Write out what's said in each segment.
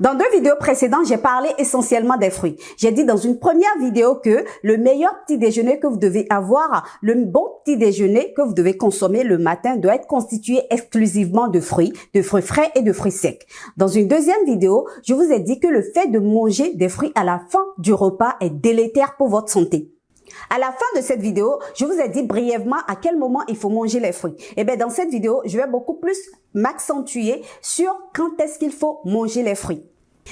Dans deux vidéos précédentes, j'ai parlé essentiellement des fruits. J'ai dit dans une première vidéo que le meilleur petit déjeuner que vous devez avoir, le bon petit déjeuner que vous devez consommer le matin doit être constitué exclusivement de fruits frais et de fruits secs. Dans une deuxième vidéo, je vous ai dit que le fait de manger des fruits à la fin du repas est délétère pour votre santé. À la fin de cette vidéo, je vous ai dit brièvement à quel moment il faut manger les fruits. Et bien, dans cette vidéo, je vais beaucoup plus m'accentuer sur quand est-ce qu'il faut manger les fruits.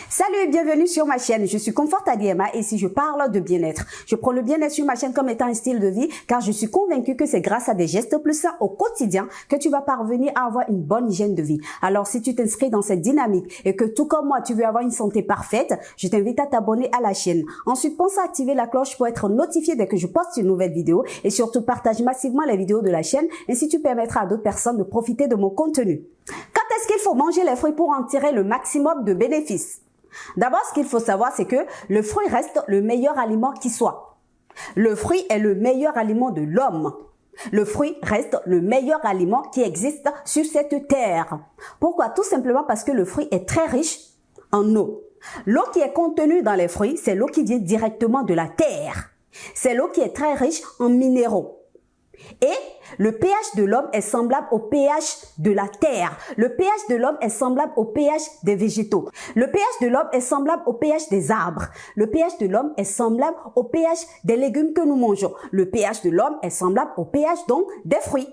Salut et bienvenue sur ma chaîne, je suis Comfort Adiema et ici je parle de bien-être. Je prends le bien-être sur ma chaîne comme étant un style de vie car je suis convaincue que c'est grâce à des gestes plus sains au quotidien que tu vas parvenir à avoir une bonne hygiène de vie. Alors si tu t'inscris dans cette dynamique et que tout comme moi tu veux avoir une santé parfaite, je t'invite à t'abonner à la chaîne. Ensuite, pense à activer la cloche pour être notifié dès que je poste une nouvelle vidéo et surtout partage massivement les vidéos de la chaîne, ainsi tu permettras à d'autres personnes de profiter de mon contenu. Quand est-ce qu'il faut manger les fruits pour en tirer le maximum de bénéfices? D'abord, ce qu'il faut savoir, c'est que le fruit reste le meilleur aliment qui soit. Le fruit est le meilleur aliment de l'homme. Le fruit reste le meilleur aliment qui existe sur cette terre. Pourquoi? Tout simplement parce que le fruit est très riche en eau. L'eau qui est contenue dans les fruits, c'est l'eau qui vient directement de la terre. C'est l'eau qui est très riche en minéraux. Et le pH de l'homme est semblable au pH de la terre. Le pH de l'homme est semblable au pH des végétaux. Le pH de l'homme est semblable au pH des arbres. Le pH de l'homme est semblable au pH des légumes que nous mangeons. Le pH de l'homme est semblable au pH donc des fruits.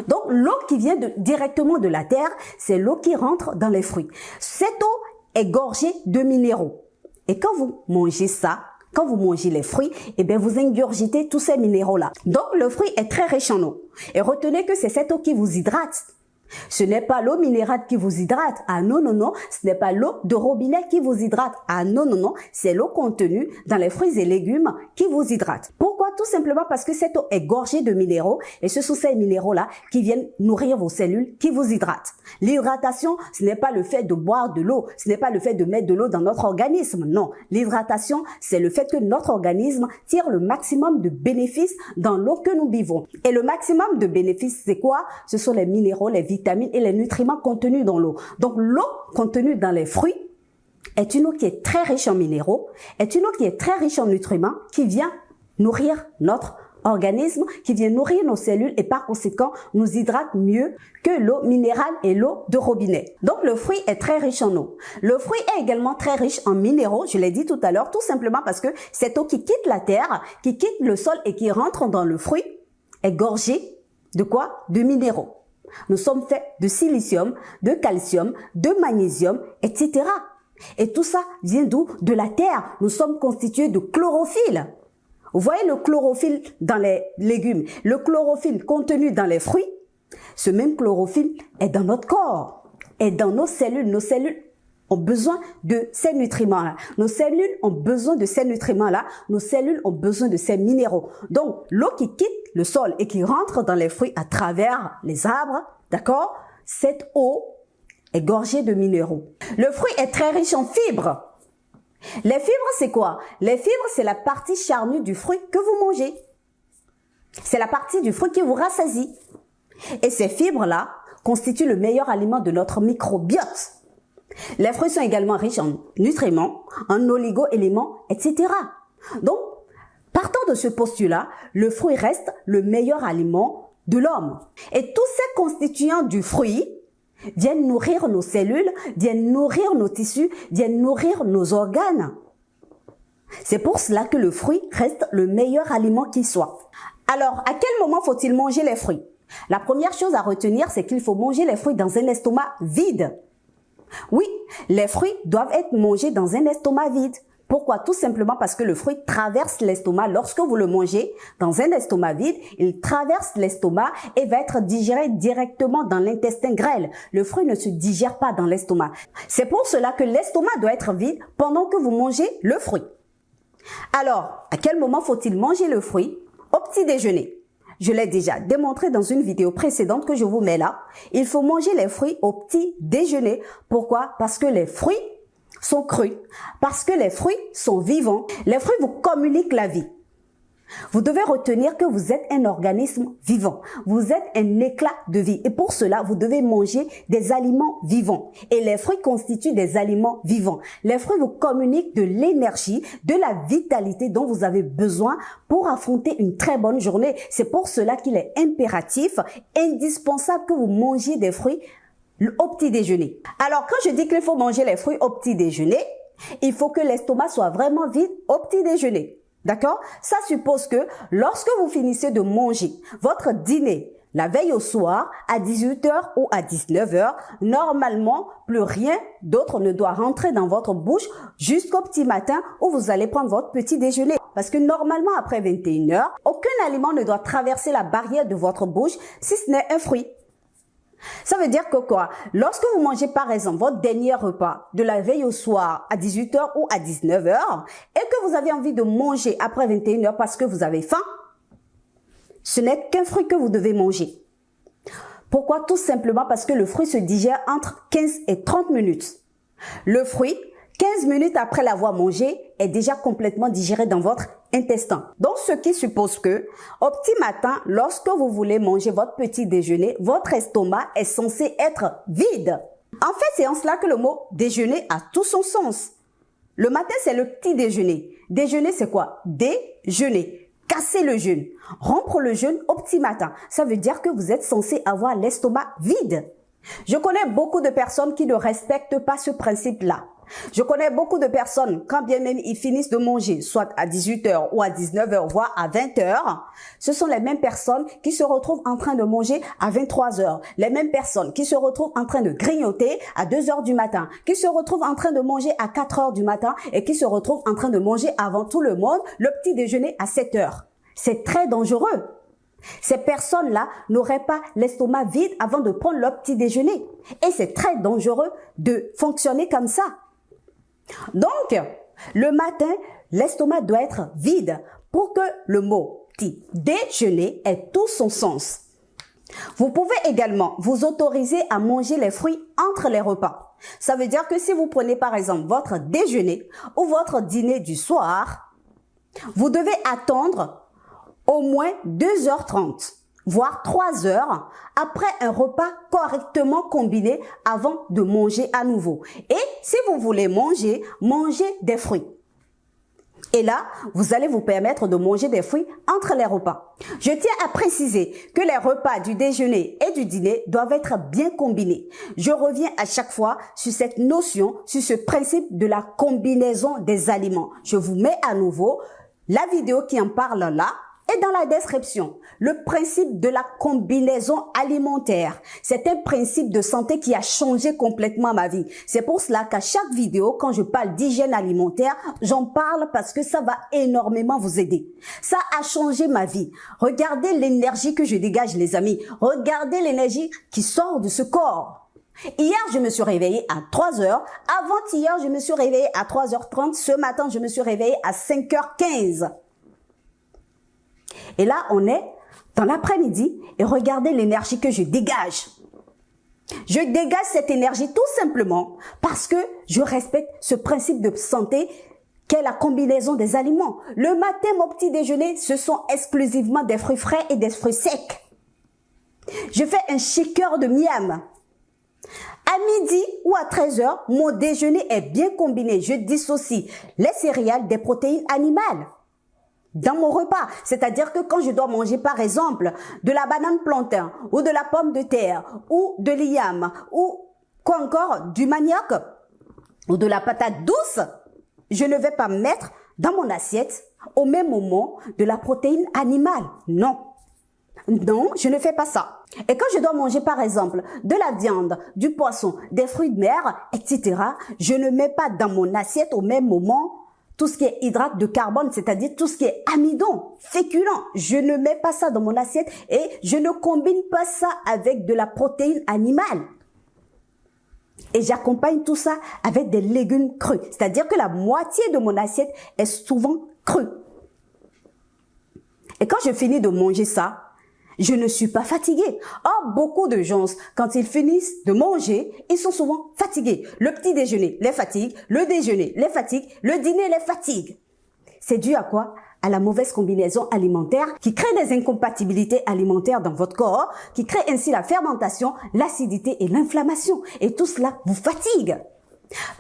Donc l'eau qui vient directement de la terre, c'est l'eau qui rentre dans les fruits. Cette eau est gorgée de minéraux. Et quand vous mangez ça, quand vous mangez les fruits, eh bien, vous ingurgitez tous ces minéraux-là. Donc, le fruit est très riche en eau. Et retenez que c'est cette eau qui vous hydrate. Ce n'est pas l'eau minérale qui vous hydrate. Ah non, non, non. Ce n'est pas l'eau de robinet qui vous hydrate. Ah non, non, non. C'est l'eau contenue dans les fruits et légumes qui vous hydrate. Pourquoi? Tout simplement parce que cette eau est gorgée de minéraux et ce sont ces minéraux-là qui viennent nourrir vos cellules, qui vous hydratent. L'hydratation, ce n'est pas le fait de boire de l'eau. Ce n'est pas le fait de mettre de l'eau dans notre organisme. Non. L'hydratation, c'est le fait que notre organisme tire le maximum de bénéfices dans l'eau que nous buvons. Et le maximum de bénéfices, c'est quoi? Ce sont les minéraux, les vitamines et les nutriments contenus dans l'eau. Donc l'eau contenue dans les fruits est une eau qui est très riche en minéraux, est une eau qui est très riche en nutriments, qui vient nourrir notre organisme, qui vient nourrir nos cellules et par conséquent nous hydrate mieux que l'eau minérale et l'eau de robinet. Donc le fruit est très riche en eau. Le fruit est également très riche en minéraux, je l'ai dit tout à l'heure, tout simplement parce que cette eau qui quitte la terre, qui quitte le sol et qui rentre dans le fruit est gorgée de quoi? De minéraux. Nous sommes faits de silicium, de calcium, de magnésium, etc. Et tout ça vient d'où? De la terre. Nous sommes constitués de chlorophylle. Vous voyez le chlorophylle dans les légumes, le chlorophylle contenu dans les fruits, ce même chlorophylle est dans notre corps, est dans nos cellules. Nos cellules ont besoin de ces nutriments-là. Nos cellules ont besoin de ces nutriments-là. Nos cellules ont besoin de ces minéraux. Donc, l'eau qui quitte le sol et qui rentre dans les fruits à travers les arbres, d'accord? Cette eau est gorgée de minéraux. Le fruit est très riche en fibres. Les fibres, c'est quoi? Les fibres, c'est la partie charnue du fruit que vous mangez. C'est la partie du fruit qui vous rassasie. Et ces fibres-là constituent le meilleur aliment de notre microbiote. Les fruits sont également riches en nutriments, en oligo-éléments, etc. Donc, partant de ce postulat, le fruit reste le meilleur aliment de l'homme. Et tous ces constituants du fruit viennent nourrir nos cellules, viennent nourrir nos tissus, viennent nourrir nos organes. C'est pour cela que le fruit reste le meilleur aliment qui soit. Alors, à quel moment faut-il manger les fruits? La première chose à retenir, c'est qu'il faut manger les fruits dans un estomac vide. Oui, les fruits doivent être mangés dans un estomac vide. Pourquoi? Tout simplement parce que le fruit traverse l'estomac. Lorsque vous le mangez dans un estomac vide, il traverse l'estomac et va être digéré directement dans l'intestin grêle. Le fruit ne se digère pas dans l'estomac. C'est pour cela que l'estomac doit être vide pendant que vous mangez le fruit. Alors, à quel moment faut-il manger le fruit? Au petit déjeuner. Je l'ai déjà démontré dans une vidéo précédente que je vous mets là. Il faut manger les fruits au petit déjeuner. Pourquoi? Parce que les fruits sont crus, parce que les fruits sont vivants. Les fruits vous communiquent la vie. Vous devez retenir que vous êtes un organisme vivant. Vous êtes un éclat de vie. Et pour cela, vous devez manger des aliments vivants. Et les fruits constituent des aliments vivants. Les fruits vous communiquent de l'énergie, de la vitalité dont vous avez besoin pour affronter une très bonne journée. C'est pour cela qu'il est impératif, indispensable que vous mangiez des fruits au petit déjeuner. Alors, quand je dis qu'il faut manger les fruits au petit déjeuner, il faut que l'estomac soit vraiment vide au petit déjeuner. D'accord? Ça suppose que lorsque vous finissez de manger votre dîner la veille au soir à 18 h ou à 19 h, normalement, plus rien d'autre ne doit rentrer dans votre bouche jusqu'au petit matin où vous allez prendre votre petit déjeuner. Parce que normalement, après 21 h, aucun aliment ne doit traverser la barrière de votre bouche si ce n'est un fruit. Ça veut dire que quoi? Lorsque vous mangez par exemple votre dernier repas de la veille au soir à 18 h ou à 19 h et que vous avez envie de manger après 21 h parce que vous avez faim, ce n'est qu'un fruit que vous devez manger. Pourquoi? Tout simplement parce que le fruit se digère entre 15 et 30 minutes. Le fruit, 15 minutes après l'avoir mangé, est déjà complètement digéré dans votre intestin. Donc, ce qui suppose que, au petit matin, lorsque vous voulez manger votre petit déjeuner, votre estomac est censé être vide. En fait, c'est en cela que le mot déjeuner a tout son sens. Le matin, c'est le petit déjeuner. Déjeuner, c'est quoi? Déjeuner. Casser le jeûne. Rompre le jeûne au petit matin. Ça veut dire que vous êtes censé avoir l'estomac vide. Je connais beaucoup de personnes qui ne respectent pas ce principe-là. Je connais beaucoup de personnes, quand bien même ils finissent de manger, soit à 18 h ou à 19 h, voire à 20 h, ce sont les mêmes personnes qui se retrouvent en train de manger à 23 h. Les mêmes personnes qui se retrouvent en train de grignoter à 2 h du matin, qui se retrouvent en train de manger à 4 h du matin et qui se retrouvent en train de manger avant tout le monde le petit déjeuner à 7 h. C'est très dangereux. Ces personnes-là n'auraient pas l'estomac vide avant de prendre leur petit déjeuner. Et c'est très dangereux de fonctionner comme ça. Donc, le matin, l'estomac doit être vide pour que le mot petit déjeuner ait tout son sens. Vous pouvez également vous autoriser à manger les fruits entre les repas. Ça veut dire que si vous prenez par exemple votre déjeuner ou votre dîner du soir, vous devez attendre au moins 2 h 30, voire 3 h après un repas correctement combiné avant de manger à nouveau. Et si vous voulez manger, mangez des fruits. Et là, vous allez vous permettre de manger des fruits entre les repas. Je tiens à préciser que les repas du déjeuner et du dîner doivent être bien combinés. Je reviens à chaque fois sur cette notion, sur ce principe de la combinaison des aliments. Je vous mets à nouveau la vidéo qui en parle là. Et dans la description, le principe de la combinaison alimentaire, c'est un principe de santé qui a changé complètement ma vie. C'est pour cela qu'à chaque vidéo, quand je parle d'hygiène alimentaire, j'en parle parce que ça va énormément vous aider. Ça a changé ma vie. Regardez l'énergie que je dégage, les amis. Regardez l'énergie qui sort de ce corps. Hier, je me suis réveillée à 3 h. Avant-hier, je me suis réveillée à 3 h 30. Ce matin, je me suis réveillée à 5 h 15. Et là, on est dans l'après-midi et regardez l'énergie que je dégage. Je dégage cette énergie tout simplement parce que je respecte ce principe de santé qu'est la combinaison des aliments. Le matin, mon petit déjeuner, ce sont exclusivement des fruits frais et des fruits secs. Je fais un shaker de miam. À midi ou à 13 h, mon déjeuner est bien combiné. Je dissocie les céréales des protéines animales dans mon repas. C'est-à-dire que quand je dois manger par exemple de la banane plantain ou de la pomme de terre ou de l'iam ou quoi encore du manioc ou de la patate douce, je ne vais pas mettre dans mon assiette au même moment de la protéine animale. Non. Non, je ne fais pas ça. Et quand je dois manger par exemple de la viande, du poisson, des fruits de mer, etc., je ne mets pas dans mon assiette au même moment tout ce qui est hydrate de carbone, c'est-à-dire tout ce qui est amidon, féculent. Je ne mets pas ça dans mon assiette et je ne combine pas ça avec de la protéine animale. Et j'accompagne tout ça avec des légumes crus. C'est-à-dire que la moitié de mon assiette est souvent crue. Et quand je finis de manger ça, je ne suis pas fatiguée. Or, beaucoup de gens, quand ils finissent de manger, ils sont souvent fatigués. Le petit déjeuner les fatigue, le déjeuner les fatigue, le dîner les fatigue. C'est dû à quoi? à la mauvaise combinaison alimentaire qui crée des incompatibilités alimentaires dans votre corps, qui crée ainsi la fermentation, l'acidité et l'inflammation. Et tout cela vous fatigue.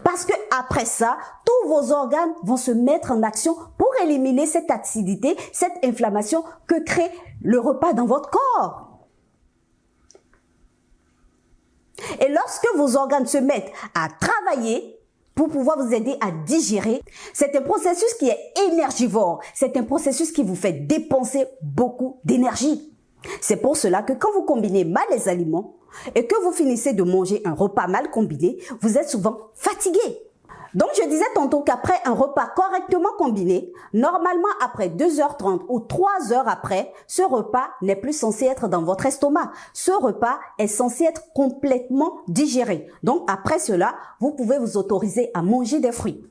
Parce que après ça, tous vos organes vont se mettre en action pour éliminer cette acidité, cette inflammation que crée le repas dans votre corps. Et lorsque vos organes se mettent à travailler pour pouvoir vous aider à digérer, c'est un processus qui est énergivore. C'est un processus qui vous fait dépenser beaucoup d'énergie. C'est pour cela que quand vous combinez mal les aliments et que vous finissez de manger un repas mal combiné, vous êtes souvent fatigué. Donc, je disais tantôt qu'après un repas correctement combiné, normalement après 2h30 ou 3 heures après, ce repas n'est plus censé être dans votre estomac. Ce repas est censé être complètement digéré. Donc, après cela, vous pouvez vous autoriser à manger des fruits.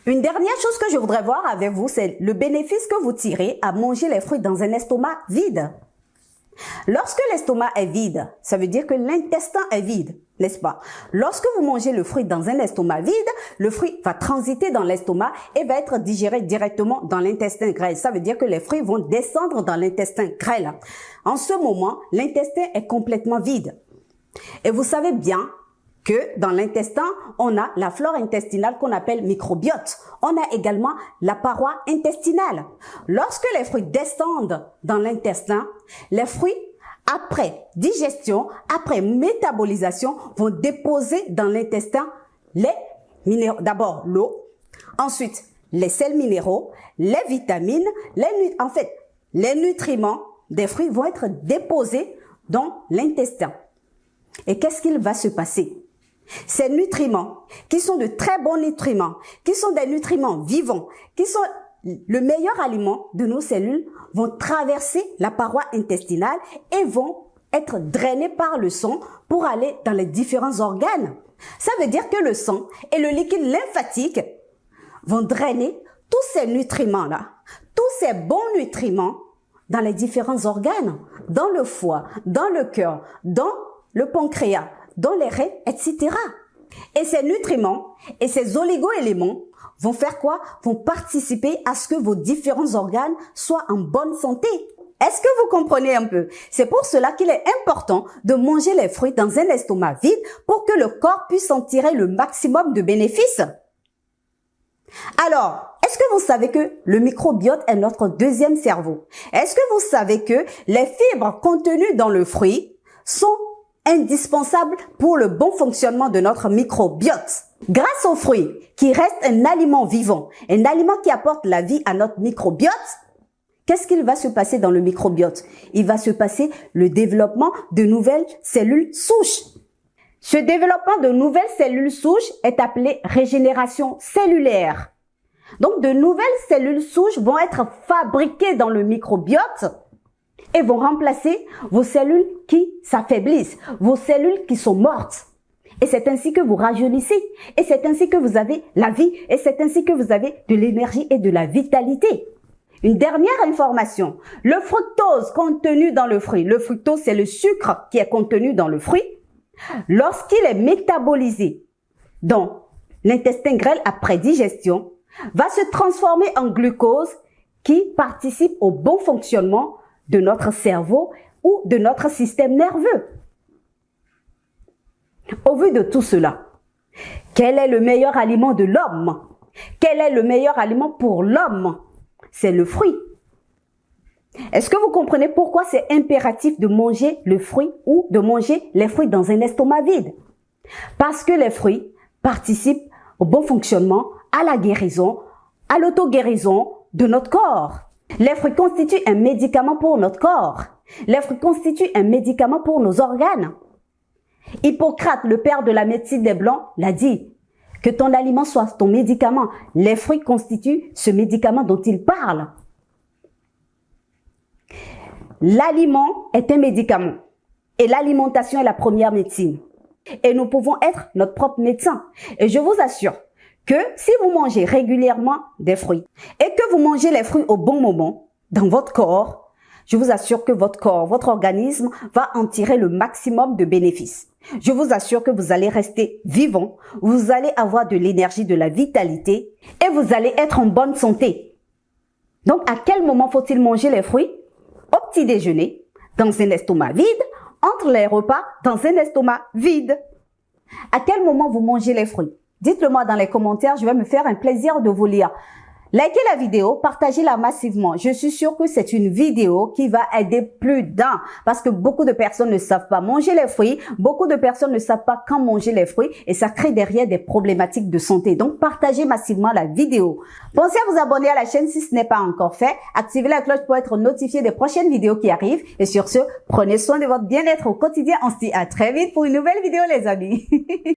Une dernière chose que je voudrais voir avec vous, c'est le bénéfice que vous tirez à manger les fruits dans un estomac vide. Lorsque l'estomac est vide, ça veut dire que l'intestin est vide, n'est-ce pas? Lorsque vous mangez le fruit dans un estomac vide, le fruit va transiter dans l'estomac et va être digéré directement dans l'intestin grêle. Ça veut dire que les fruits vont descendre dans l'intestin grêle. En ce moment, l'intestin est complètement vide. Et vous savez bien que dans l'intestin, on a la flore intestinale qu'on appelle microbiote. On a également la paroi intestinale. Lorsque les fruits descendent dans l'intestin, les fruits, après digestion, après métabolisation, vont déposer dans l'intestin les minéraux. D'abord l'eau, ensuite les sels minéraux, les vitamines, les nutriments des fruits vont être déposés dans l'intestin. Et qu'est-ce qu'il va se passer? Ces nutriments, qui sont de très bons nutriments, qui sont des nutriments vivants, qui sont le meilleur aliment de nos cellules, vont traverser la paroi intestinale et vont être drainés par le sang pour aller dans les différents organes. Ça veut dire que le sang et le liquide lymphatique vont drainer tous ces nutriments-là, tous ces bons nutriments dans les différents organes, dans le foie, dans le cœur, dans le pancréas, dans les reins, etc. Et ces nutriments et ces oligo-éléments vont faire quoi? Vont participer à ce que vos différents organes soient en bonne santé. Est-ce que vous comprenez un peu? C'est pour cela qu'il est important de manger les fruits dans un estomac vide pour que le corps puisse en tirer le maximum de bénéfices. Alors, est-ce que vous savez que le microbiote est notre deuxième cerveau? Est-ce que vous savez que les fibres contenues dans le fruit sont indispensables pour le bon fonctionnement de notre microbiote? Grâce aux fruits, qui restent un aliment vivant, un aliment qui apporte la vie à notre microbiote, qu'est-ce qu'il va se passer dans le microbiote? Il va se passer le développement de nouvelles cellules souches. Ce développement de nouvelles cellules souches est appelé régénération cellulaire. Donc, de nouvelles cellules souches vont être fabriquées dans le microbiote et vont remplacer vos cellules qui s'affaiblissent, vos cellules qui sont mortes. Et c'est ainsi que vous rajeunissez, et c'est ainsi que vous avez la vie, et c'est ainsi que vous avez de l'énergie et de la vitalité. Une dernière information, le fructose contenu dans le fruit, le fructose c'est le sucre qui est contenu dans le fruit, lorsqu'il est métabolisé dans l'intestin grêle après digestion, va se transformer en glucose qui participe au bon fonctionnement de notre cerveau ou de notre système nerveux. Au vu de tout cela, quel est le meilleur aliment de l'homme? Quel est le meilleur aliment pour l'homme? C'est le fruit. Est-ce que vous comprenez pourquoi c'est impératif de manger le fruit ou de manger les fruits dans un estomac vide? Parce que les fruits participent au bon fonctionnement, à la guérison, à l'auto-guérison de notre corps. Les fruits constituent un médicament pour notre corps. Les fruits constituent un médicament pour nos organes. Hippocrate, le père de la médecine des Blancs, l'a dit. Que ton aliment soit ton médicament. Les fruits constituent ce médicament dont il parle. L'aliment est un médicament. Et l'alimentation est la première médecine. Et nous pouvons être notre propre médecin. Et je vous assure que si vous mangez régulièrement des fruits et que vous mangez les fruits au bon moment dans votre corps, je vous assure que votre corps, votre organisme va en tirer le maximum de bénéfices. Je vous assure que vous allez rester vivant, vous allez avoir de l'énergie, de la vitalité et vous allez être en bonne santé. Donc, à quel moment faut-il manger les fruits? Au petit déjeuner, dans un estomac vide, entre les repas, dans un estomac vide. À quel moment vous mangez les fruits? Dites-le moi dans les commentaires, je vais me faire un plaisir de vous lire. Likez la vidéo, partagez-la massivement. Je suis sûre que c'est une vidéo qui va aider plus d'un parce que beaucoup de personnes ne savent pas manger les fruits, beaucoup de personnes ne savent pas quand manger les fruits et ça crée derrière des problématiques de santé. Donc, partagez massivement la vidéo. Pensez à vous abonner à la chaîne si ce n'est pas encore fait. Activez la cloche pour être notifié des prochaines vidéos qui arrivent. Et sur ce, prenez soin de votre bien-être au quotidien. On se dit à très vite pour une nouvelle vidéo, les amis.